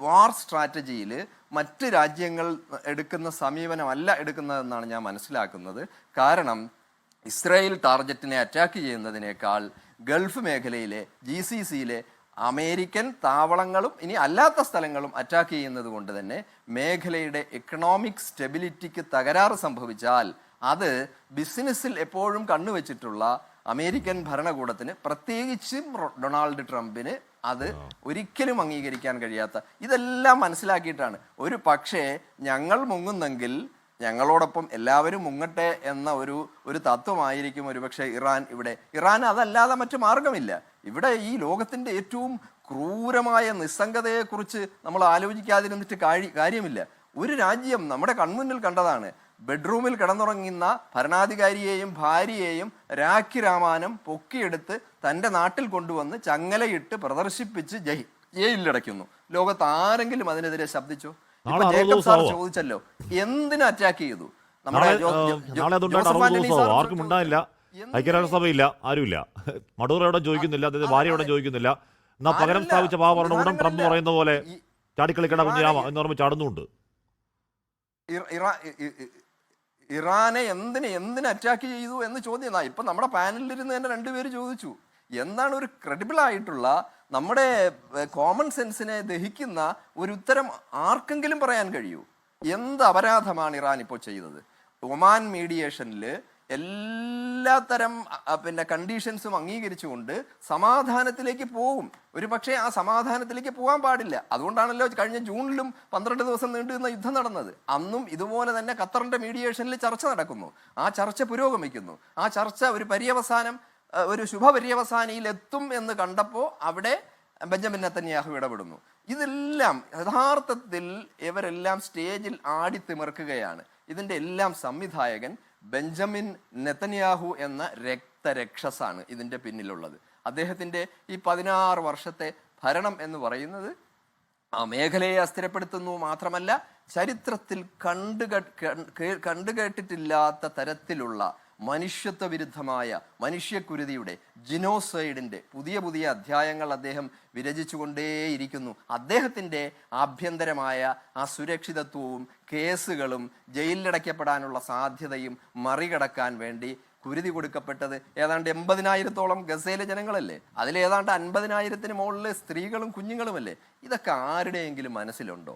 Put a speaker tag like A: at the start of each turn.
A: വാർ സ്ട്രാറ്റജിയിൽ മറ്റ് രാജ്യങ്ങൾ എടുക്കുന്ന സമീപനമല്ല എടുക്കുന്നതെന്നാണ് ഞാൻ മനസ്സിലാക്കുന്നത്. കാരണം ഇസ്രായേൽ ടാർഗറ്റിനെ അറ്റാക്ക് ചെയ്യുന്നതിനേക്കാൾ ഗൾഫ് മേഖലയിലെ GCCയിലെ അമേരിക്കൻ താവളങ്ങളും ഇനി അല്ലാത്ത സ്ഥലങ്ങളും അറ്റാക്ക് ചെയ്യുന്നത് കൊണ്ട് തന്നെ മേഖലയുടെ എക്കണോമിക് സ്റ്റെബിലിറ്റിക്ക് തകരാറ് സംഭവിച്ചാൽ അത് ബിസിനസ്സിൽ എപ്പോഴും കണ്ണുവെച്ചിട്ടുള്ള അമേരിക്കൻ ഭരണകൂടത്തിന്, പ്രത്യേകിച്ചും ഡൊണാൾഡ് ട്രംപിന് അത് ഒരിക്കലും അംഗീകരിക്കാൻ കഴിയാത്ത, ഇതെല്ലാം മനസ്സിലാക്കിയിട്ടാണ്. ഒരു പക്ഷേ ഞങ്ങൾ മുങ്ങുന്നെങ്കിൽ ഞങ്ങളോടൊപ്പം എല്ലാവരും മുങ്ങട്ടെ എന്ന ഒരു തത്വമായിരിക്കും ഒരുപക്ഷെ ഇറാൻ അതല്ലാതെ മറ്റു മാർഗമില്ല. ഇവിടെ ഈ ലോകത്തിൻ്റെ ഏറ്റവും ക്രൂരമായ നിസ്സംഗതയെക്കുറിച്ച് നമ്മൾ ആലോചിക്കാതിരുന്നിട്ട് കാര്യമില്ല. ഒരു രാജ്യം നമ്മുടെ കൺമുന്നിൽ കണ്ടതാണ്. ബെഡ്റൂമിൽ കിടന്നുറങ്ങുന്ന ഭരണാധികാരിയെയും ഭാര്യയെയും രാഖി രാമാനം പൊക്കിയെടുത്ത് തൻ്റെ നാട്ടിൽ കൊണ്ടുവന്ന് ചങ്ങലയിട്ട് പ്രദർശിപ്പിച്ച് ജയിലിലടയ്ക്കുന്നു. ലോകത്ത് ആരെങ്കിലും അതിനെതിരെ ശബ്ദിച്ചോ? ജേക്കബ് സാർ ചോദിച്ചല്ലോ, എന്തിനു അറ്റാക്ക് ചെയ്തു?
B: ആർക്കും ഉണ്ടായില്ല, ഐക്യരാഷ്ട്രസഭയില്ല, ആരുമില്ല. മഡൂറോടെ ചോദിക്കുന്നില്ല, ഭാര്യയോടെ ചോദിക്കുന്നില്ല. എന്നാ പകരം സ്ഥാപിച്ച ഭരണകൂടം ട്രംപ് പറയുന്ന പോലെ ചാടിക്കളിക്കട കുഞ്ഞിരാമ എന്ന് പറയുമ്പോൾ ചാടുന്നുണ്ട്.
A: ഇറാനെ എന്തിന് അറ്റാക്ക് ചെയ്തു എന്ന് ചോദ്യം. ഇപ്പൊ നമ്മുടെ പാനലിലിരുന്ന് തന്നെ രണ്ടുപേര് ചോദിച്ചു, എന്താണ് ഒരു ക്രെഡിബിൾ ആയിട്ടുള്ള നമ്മുടെ കോമൺ സെൻസിനെ ദഹിക്കുന്ന ഒരു ഉത്തരം ആർക്കെങ്കിലും പറയാൻ കഴിയൂ? എന്ത് അപരാധമാണ് ഇറാൻ ഇപ്പോൾ ചെയ്തത്? ഒമാൻ മീഡിയേഷനിൽ എല്ലാത്തരം കണ്ടീഷൻസും അംഗീകരിച്ചുകൊണ്ട് സമാധാനത്തിലേക്ക് പോകും. ഒരു പക്ഷേ ആ സമാധാനത്തിലേക്ക് പോകാൻ പാടില്ല. അതുകൊണ്ടാണല്ലോ കഴിഞ്ഞ ജൂണിലും 12 ദിവസം നീണ്ടുനിന്ന യുദ്ധം നടന്നത്. അന്നും ഇതുപോലെ തന്നെ ഖത്തറിന്റെ മീഡിയേഷനിൽ ചർച്ച നടക്കുന്നു. ആ ചർച്ച പുരോഗമിക്കുന്നു. ആ ചർച്ച ഒരു ശുഭപര്യവസാനിയിൽ എത്തും എന്ന് കണ്ടപ്പോൾ അവിടെ ബെഞ്ചമിൻ നെതന്യാഹു ഇടപെടുന്നു. ഇതെല്ലാം യഥാർത്ഥത്തിൽ ഇവരെല്ലാം സ്റ്റേജിൽ ആടിത്തിമിർക്കുകയാണ്. ഇതിൻ്റെ എല്ലാം സംവിധായകൻ ബെഞ്ചമിൻ നെതന്യാഹു എന്ന രക്തരക്ഷസാണ് ഇതിൻ്റെ പിന്നിലുള്ളത്. അദ്ദേഹത്തിൻ്റെ ഈ 16 വർഷത്തെ ഭരണം എന്ന് പറയുന്നത് ആ മേഖലയെ അസ്ഥിരപ്പെടുത്തുന്നു മാത്രമല്ല, ചരിത്രത്തിൽ കണ്ടുകേട്ടിട്ടില്ലാത്ത തരത്തിലുള്ള മനുഷ്യത്വ വിരുദ്ധമായ മനുഷ്യക്കുരുതിയുടെ ജിനോസൈഡിൻ്റെ പുതിയ അധ്യായങ്ങൾ അദ്ദേഹം വിരചിച്ചുകൊണ്ടേയിരിക്കുന്നു. അദ്ദേഹത്തിൻ്റെ ആഭ്യന്തരമായ ആ സുരക്ഷിതത്വവും കേസുകളും ജയിലിലടയ്ക്കപ്പെടാനുള്ള സാധ്യതയും മറികടക്കാൻ വേണ്ടി കുരുതി കൊടുക്കപ്പെട്ടത് ഏതാണ്ട് 80,000-ഓളം ഗസയിലെ ജനങ്ങളല്ലേ? അതിലേതാണ്ട് 50,000-ന് മുകളിൽ സ്ത്രീകളും കുഞ്ഞുങ്ങളുമല്ലേ? ഇതൊക്കെ ആരുടെയെങ്കിലും മനസ്സിലുണ്ടോ?